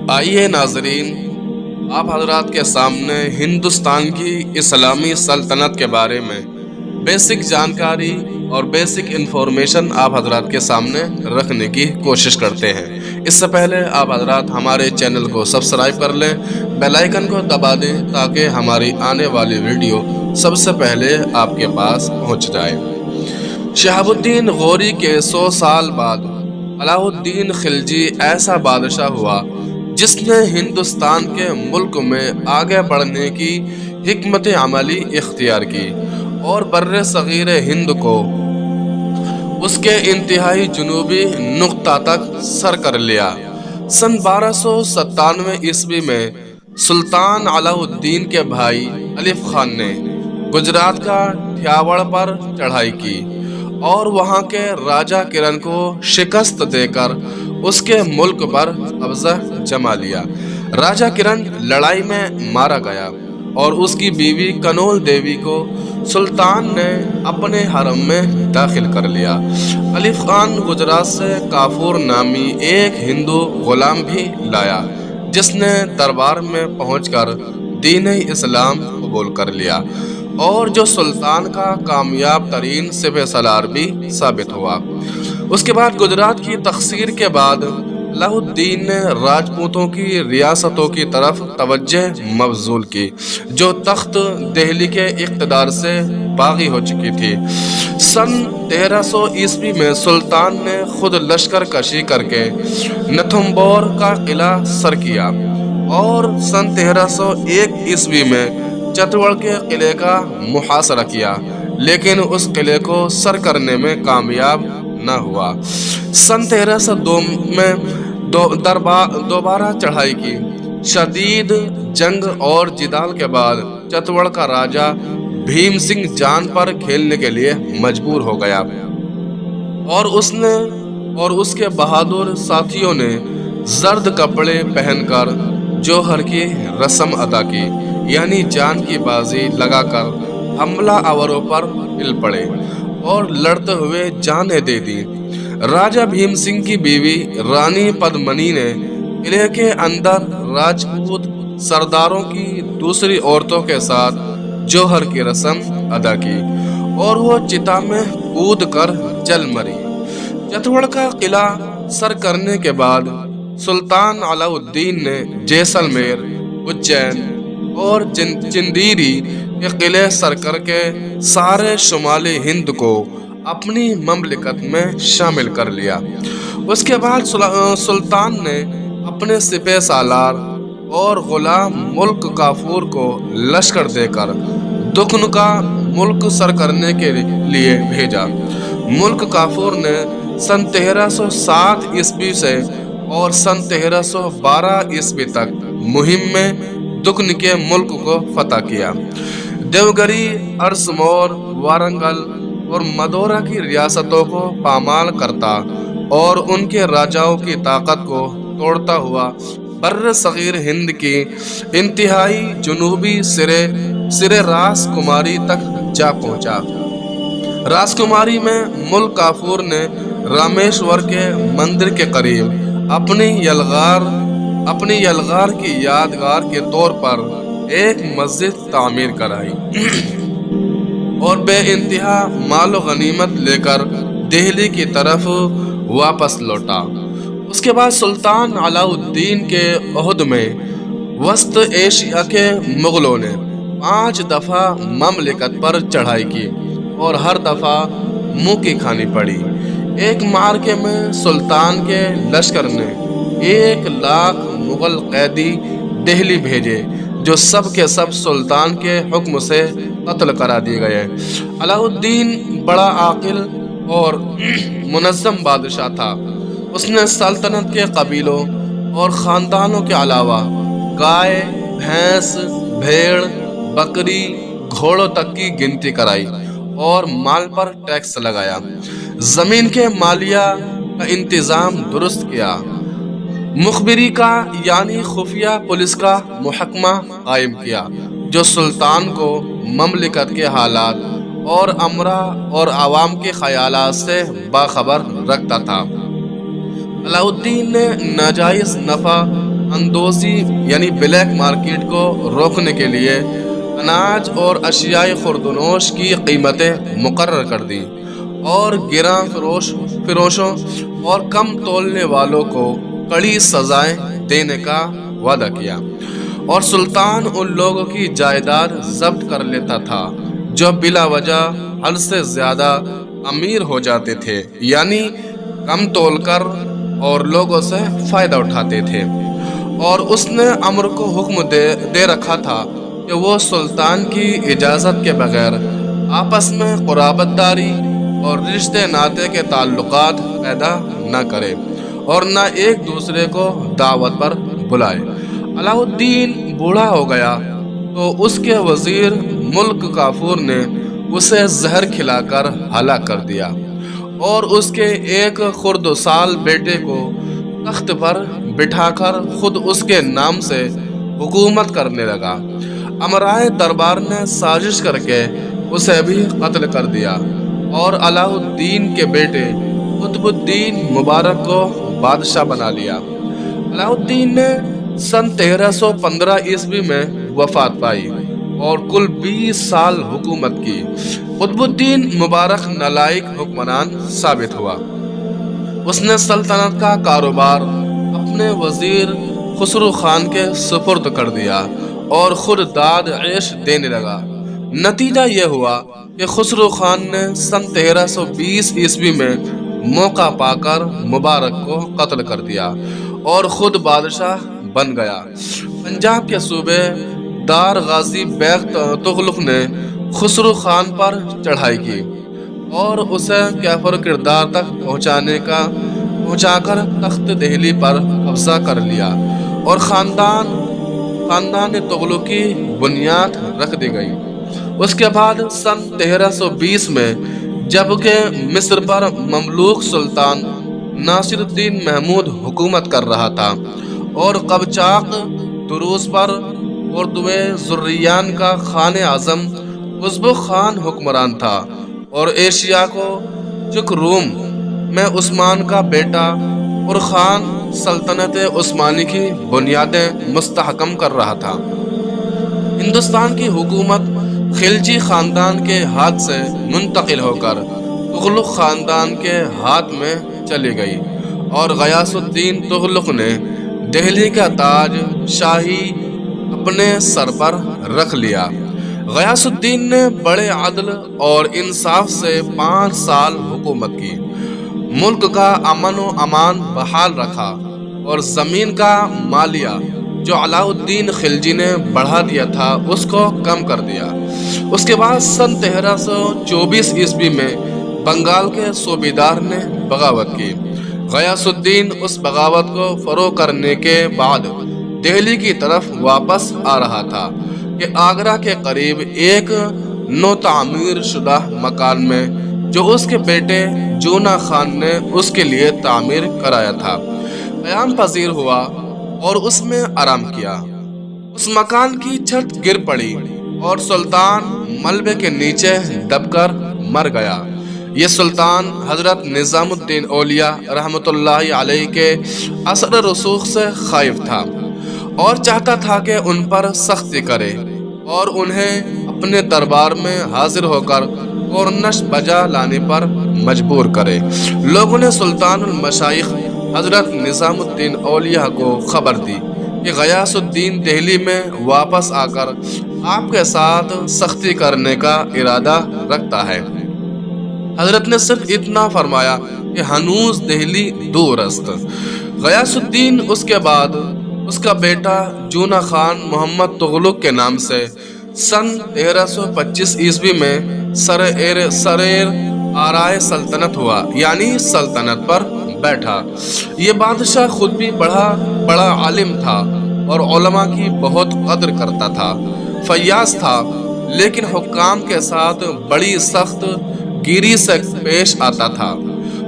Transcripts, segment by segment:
آئیے ناظرین، آپ حضرات کے سامنے ہندوستان کی اسلامی سلطنت کے بارے میں بیسک جانکاری اور بیسک انفارمیشن آپ حضرات کے سامنے رکھنے کی کوشش کرتے ہیں۔ اس سے پہلے آپ حضرات ہمارے چینل کو سبسکرائب کر لیں، بیل آئیکن کو دبا دیں تاکہ ہماری آنے والی ویڈیو سب سے پہلے آپ کے پاس پہنچ جائے۔ شہاب الدین غوری کے 100 سال بعد علاء الدین خلجی ایسا بادشاہ ہوا جس نے ہندوستان کے ملک میں آگے بڑھنے کی حکمت عملی اختیار کی اور بر صغیر ہند کو اس کے انتہائی جنوبی نقطہ تک سر کر لیا۔ سن 1297 عیسوی میں سلطان علاء الدین کے بھائی الف خان نے گجرات کا تھیاوڑ پر چڑھائی کی اور وہاں کے راجہ کرن کو شکست دے کر اس کے ملک پر قبضہ جما لیا۔ راجہ کرن لڑائی میں مارا گیا اور اس کی بیوی کنول دیوی کو سلطان نے اپنے حرم میں داخل کر لیا۔ الف خان گجرات سے کافور نامی ایک ہندو غلام بھی لایا جس نے دربار میں پہنچ کر دین اسلام قبول کر لیا اور جو سلطان کا کامیاب ترین سپہ سالار بھی ثابت ہوا۔ اس کے بعد گجرات کی تقسیم کے بعد علاء الدین نے راجپوتوں کی ریاستوں کی طرف توجہ مبذول کی جو تخت دہلی کے اقتدار سے باغی ہو چکی تھی۔ سن 1300 عیسوی میں سلطان نے خود لشکر کشی کر کے نتھمبور کا قلعہ سر کیا اور سن 1301 عیسوی میں چتوڑ کے قلعے کا محاصرہ کیا لیکن اس قلعے کو سر کرنے میں کامیاب نہ ہوا۔ سن 1302 میں دوبارہ چڑھائی کی۔ شدید جنگ اور جدال کے بعد چتوڑ کا راجہ بھیم سنگھ جان پر کھیلنے کے لیے مجبور ہو گیا اور اس کے بہادر ساتھیوں نے زرد کپڑے پہن کر جوہر کی رسم ادا کی، یعنی جان کی بازی لگا کر حملہ آوروں پر ہل پڑے اور لڑتے ہوئے جانیں دے دی۔ راجہ بھیم سنگھ کی بیوی رانی پدمنی نے قلعے کے اندر راجپوت سرداروں کی دوسری عورتوں کے ساتھ جوہر کی رسم ادا کی اور وہ چتا میں کود کر جل مری۔ چتوڑ کا قلعہ سر کرنے کے بعد سلطان علاء الدین نے جیسلمیر، اجین اور چندیری کے قلعے سر کر کے سارے شمالی ہند کو اپنی مملکت میں شامل کر لیا۔ اس کے بعد سلطان نے اپنے سپہ سالار اور غلام ملک کافور کو لشکر دے کر دکن کا ملک سر کرنے کے لیے بھیجا۔ ملک کافور نے سن 1307 عیسوی سے اور سن 1312 عیسوی تک مہم میں دکن کے ملک کو فتح کیا۔ دیوگری، ارسمور، وارنگل اور مدورہ کی ریاستوں کو پامال کرتا اور ان کے راجاؤں کی طاقت کو توڑتا ہوا بر صغیر ہند کی انتہائی جنوبی سرے راس کماری تک جا پہنچا۔ راس کماری میں ملک کافور نے رامیشور کے مندر کے قریب اپنی یلغار کی یادگار کے طور پر ایک مسجد تعمیر کرائی اور بے انتہا مال و غنیمت لے کر دہلی کی طرف واپس لوٹا۔ اس کے بعد سلطان علاء الدین کے عہد میں وسط ایشیا کے مغلوں نے 5 دفعہ مملکت پر چڑھائی کی اور ہر دفعہ منہ کی کھانی پڑی۔ ایک معرکے میں سلطان کے لشکر نے 1 لاکھ مغل قیدی دہلی بھیجے جو سب کے سب سلطان کے حکم سے قتل کرا دیے گئے۔ علاء الدین بڑا عاقل اور منظم بادشاہ تھا۔ اس نے سلطنت کے قبیلوں اور خاندانوں کے علاوہ گائے، بھینس، بھیڑ، بکری، گھوڑوں تک کی گنتی کرائی اور مال پر ٹیکس لگایا۔ زمین کے مالیہ کا انتظام درست کیا۔ مخبری کا یعنی خفیہ پولیس کا محکمہ قائم کیا جو سلطان کو مملکت کے حالات اور امرا اور عوام کے خیالات سے باخبر رکھتا تھا۔ علاء الدین نے ناجائز نفع اندوزی یعنی بلیک مارکیٹ کو روکنے کے لیے اناج اور اشیائے خوردنوش کی قیمتیں مقرر کر دیں اور گراں فروشوں اور کم تولنے والوں کو کڑی سزائیں دینے کا وعدہ کیا، اور سلطان ان لوگوں کی جائیداد ضبط کر لیتا تھا جو بلا وجہ حد سے زیادہ امیر ہو جاتے تھے، یعنی کم تول کر اور لوگوں سے فائدہ اٹھاتے تھے۔ اور اس نے امر کو حکم دے رکھا تھا کہ وہ سلطان کی اجازت کے بغیر آپس میں قرابت داری اور رشتے ناطے کے تعلقات پیدا نہ کرے اور نہ ایک دوسرے کو دعوت پر بلائے۔ علاء الدین بوڑھا ہو گیا تو اس کے وزیر ملک کافور نے اسے زہر کھلا کر ہلاک کر دیا اور اس کے ایک خردسال بیٹے کو تخت پر بٹھا کر خود اس کے نام سے حکومت کرنے لگا۔ امرائے دربار نے سازش کر کے اسے بھی قتل کر دیا اور علاء الدین کے بیٹے قطب الدین مبارک کو بادشاہ بنا لیا۔ علاء الدین نے سن 1315 عیسوی میں وفات پائی اور کل 20 سال حکومت کی۔ قطب الدین مبارک نالائق حکمران ثابت ہوا۔ اس نے سلطنت کا کاروبار اپنے وزیر خسرو خان کے سپرد کر دیا اور خود داد عیش دینے لگا۔ نتیجہ یہ ہوا کہ خسرو خان نے سن 1320 عیسوی میں موقع پا کر مبارک کو قتل کر دیا اور خود بادشاہ بن گیا۔ پنجاب کے صوبے دار غازی بیگ تغلق نے خسرو خان پر چڑھائی کی اور اسے کیفر کردار تک پہنچا کر تخت دہلی پر قبضہ کر لیا اور خاندان تغلق کی بنیاد رکھ دی گئی۔ اس کے بعد سن 1320 میں جبکہ مصر پر مملوک سلطان ناصر الدین محمود حکومت کر رہا تھا اور قبچاق دروز پر اردوے زریان کا خان اعظم ازبق خان حکمران تھا اور ایشیا کو چک روم میں عثمان کا بیٹا اورخان سلطنت عثمانی کی بنیادیں مستحکم کر رہا تھا۔ ہندوستان کی حکومت خلجی خاندان کے ہاتھ سے منتقل ہو کر تغلق خاندان کے ہاتھ میں چلی گئی اور غیاث الدین تغلق نے دہلی کا تاج شاہی اپنے سر پر رکھ لیا۔ غیاث الدین نے بڑے عدل اور انصاف سے 5 سال حکومت کی، ملک کا امن و امان بحال رکھا اور زمین کا مالیہ جو علاء الدین خلجی نے بڑھا دیا تھا اس کو کم کر دیا۔ اس کے بعد سن 1324 عیسوی میں بنگال کے صوبیدار نے بغاوت کی۔ غیاث الدین اس بغاوت کو فروغ کرنے کے بعد دہلی کی طرف واپس آ رہا تھا کہ آگرہ کے قریب ایک نو تعمیر شدہ مکان میں جو اس کے بیٹے جونا خان نے اس کے لیے تعمیر کرایا تھا قیام پذیر ہوا اور اس میں آرام کیا۔ اس مکان کی چھت گر پڑی اور سلطان ملبے کے نیچے دب کر مر گیا۔ یہ سلطان حضرت نظام الدین اولیاء رحمۃ اللہ علیہ کے اثر رسوخ سے خائف تھا اور چاہتا تھا کہ ان پر سختی کرے اور انہیں اپنے دربار میں حاضر ہو کر کورنش بجا لانے پر مجبور کرے۔ لوگوں نے سلطان المشائخ حضرت نظام الدین اولیاء کو خبر دی کہ غیاث الدین دہلی میں واپس آ کر آپ کے ساتھ سختی کرنے کا ارادہ رکھتا ہے۔ حضرت نے صرف اتنا فرمایا کہ ہنوز دہلی دور است۔ غیاث الدین اس کے بعد اس کا بیٹا جونا خان محمد تغلق کے نام سے سن 1325 عیسوی میں سریر آرائے سلطنت ہوا، یعنی سلطنت پر بیٹھا۔ یہ بادشاہ خود بھی بڑا عالم تھا اور علماء کی بہت قدر کرتا تھا۔ فیاض تھا لیکن حکام کے ساتھ بڑی سخت گیری سے پیش آتا تھا۔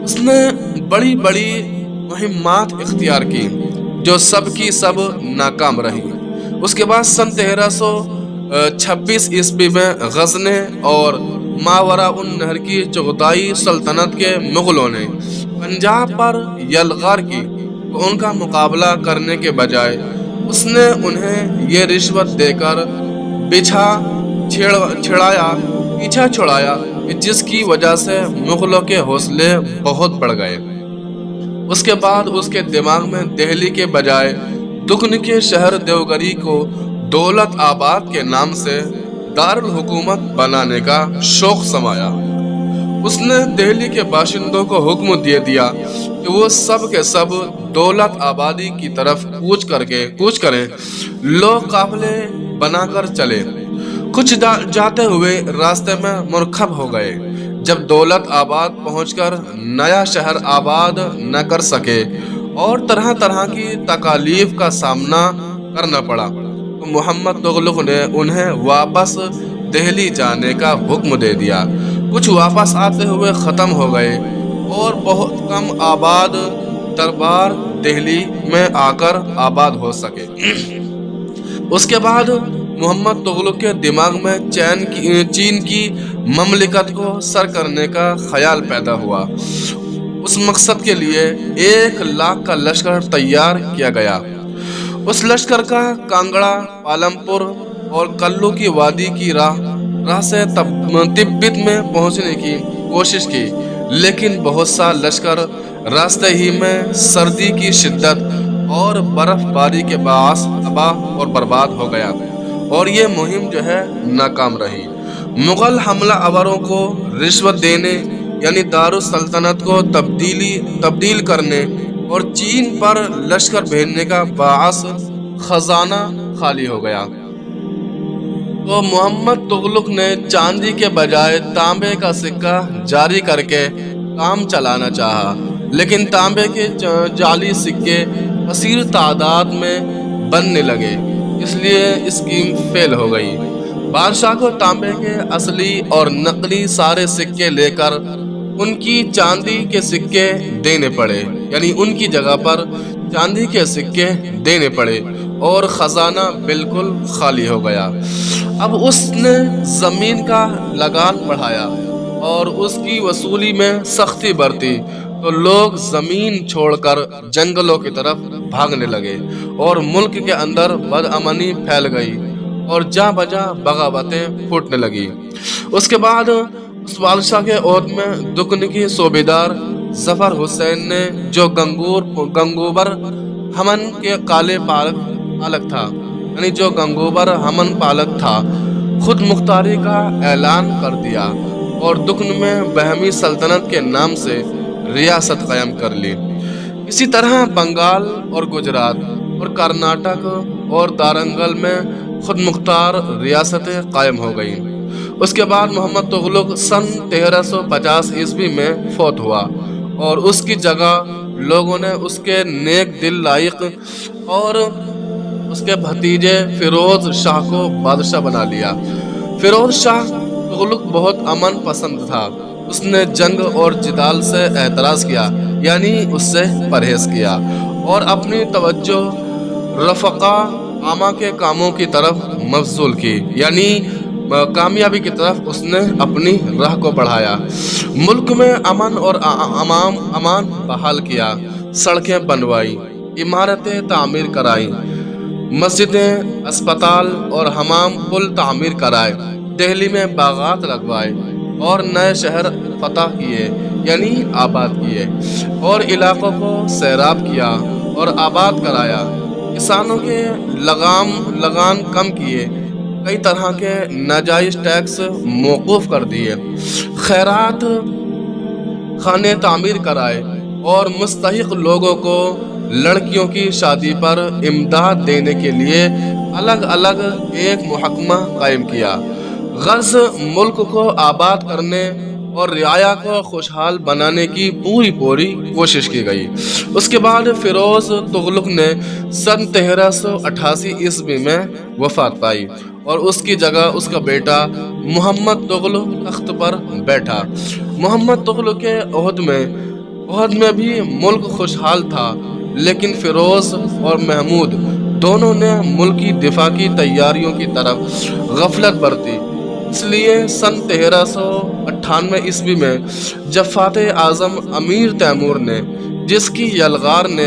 اس نے بڑی بڑی مہمات اختیار کی جو سب کی سب ناکام رہی۔ اس کے بعد سن 1326 عیسوی میں غزنی اور ماوراء النہر کی چغتائی سلطنت کے مغلوں نے پنجاب پر یلغار کی تو ان کا مقابلہ کرنے کے بجائے اس نے انہیں یہ رشوت دے کر پیچھا چھڑایا کہ جس کی وجہ سے مغلوں کے حوصلے بہت بڑھ گئے۔ اس کے بعد اس کے دماغ میں دہلی کے بجائے دکن کے شہر دیوگری کو دولت آباد کے نام سے دارالحکومت بنانے کا شوق سمایا۔ اس نے دہلی کے باشندوں کو حکم دے دیا کہ وہ سب کے سب دولت آبادی کی طرف کوچ کریں۔ لوگ قافلے بنا کر چلے، کچھ جاتے ہوئے راستے میں مرکب ہو گئے۔ جب دولت آباد پہنچ کر نیا شہر آباد نہ کر سکے اور طرح طرح کی تکالیف کا سامنا کرنا پڑا تو محمد تغلق نے انہیں واپس دہلی جانے کا حکم دے دیا۔ کچھ واپس آتے ہوئے ختم ہو گئے اور بہت کم آباد دربار دہلی میں آ کر آباد ہو سکے۔ اس کے بعد محمد تغلق کے دماغ میں چین کی مملکت کو سر کرنے کا خیال پیدا ہوا۔ اس مقصد کے لیے 1,00,000 کا لشکر تیار کیا گیا۔ اس لشکر کا کانگڑا، پالمپور اور کلو کی وادی کی راہ سے تبت میں پہنچنے کی کوشش کی، لیکن بہت سا لشکر راستے ہی میں سردی کی شدت اور برف باری کے باعث تباہ اور برباد ہو گیا اور یہ مہم ناکام رہی۔ مغل حملہ آوروں کو رشوت دینے یعنی دارالسلطنت کو تبدیل کرنے اور چین پر لشکر بھیجنے کا باعث خزانہ خالی ہو گیا۔ تو محمد تغلق نے چاندی کے بجائے تانبے کا سکہ جاری کر کے کام چلانا چاہا، لیکن تانبے کے جعلی سکے کثیر تعداد میں بننے لگے، اس لیے اسکیم فیل ہو گئی۔ بادشاہ کو تانبے کے اصلی اور نقلی سارے سکے لے کر ان کی چاندی کے سکے دینے پڑے، یعنی ان کی جگہ پر چاندی کے سکے دینے پڑے اور خزانہ بالکل خالی ہو گیا۔ اب اس نے زمین کا لگان بڑھایا اور اس کی وصولی میں سختی برتی تو لوگ زمین چھوڑ کر جنگلوں کی طرف بھاگنے لگے اور ملک کے اندر بدامنی پھیل گئی اور جاں بجاں بغاوتیں پھوٹنے لگی۔ اس کے بعد اس بادشاہ کے عہد میں دکن کی صوبیدار ظفر حسین نے، جو گنگوبر ہمن کے کالے پالک تھا، یعنی جو گنگوبر ہمن پالک تھا، خود مختاری کا اعلان کر دیا اور دکن میں بہمی سلطنت کے نام سے ریاست قائم کر لی۔ اسی طرح بنگال اور گجرات اور کرناٹک اور دارنگل میں خود مختار ریاستیں قائم ہو گئیں۔ اس کے بعد محمد تغلق سن 1350 عیسوی میں فوت ہوا اور اس کی جگہ لوگوں نے اس کے نیک دل لائق اور اس کے بھتیجے فیروز شاہ کو بادشاہ بنا لیا۔ فیروز شاہ تغلق بہت امن پسند تھا۔ اس نے جنگ اور جدال سے اعتراض کیا، یعنی اس سے پرہیز کیا اور اپنی توجہ رفقا عامہ کے کاموں کی طرف مبذول کی، یعنی کامیابی کی طرف اس نے اپنی راہ کو بڑھایا۔ ملک میں امن اور امان بحال کیا، سڑکیں بنوائی، عمارتیں تعمیر کرائی، مسجدیں، اسپتال اور حمام پل تعمیر کرائے، دہلی میں باغات لگوائے اور نئے شہر فتح کیے، یعنی آباد کیے اور علاقوں کو سیراب کیا اور آباد کرایا۔ کسانوں کے لگان کم کیے، کئی طرح کے ناجائز ٹیکس موقوف کر دیے، خیرات خانے تعمیر کرائے اور مستحق لوگوں کو لڑکیوں کی شادی پر امداد دینے کے لیے الگ الگ ایک محکمہ قائم کیا۔ غرض ملک کو آباد کرنے اور رعایا کو خوشحال بنانے کی پوری کوشش کی گئی۔ اس کے بعد فیروز تغلق نے سن 1388 عیسوی میں وفات پائی اور اس کی جگہ اس کا بیٹا محمد تغلق تخت پر بیٹھا۔ محمد تغلق کے عہد میں بھی ملک خوشحال تھا، لیکن فیروز اور محمود دونوں نے ملکی دفاع کی تیاریوں کی طرف غفلت برتی۔ اس لیے سن 1398 عیسوی میں جب فاتح اعظم امیر تیمور نے، جس کی یلغار نے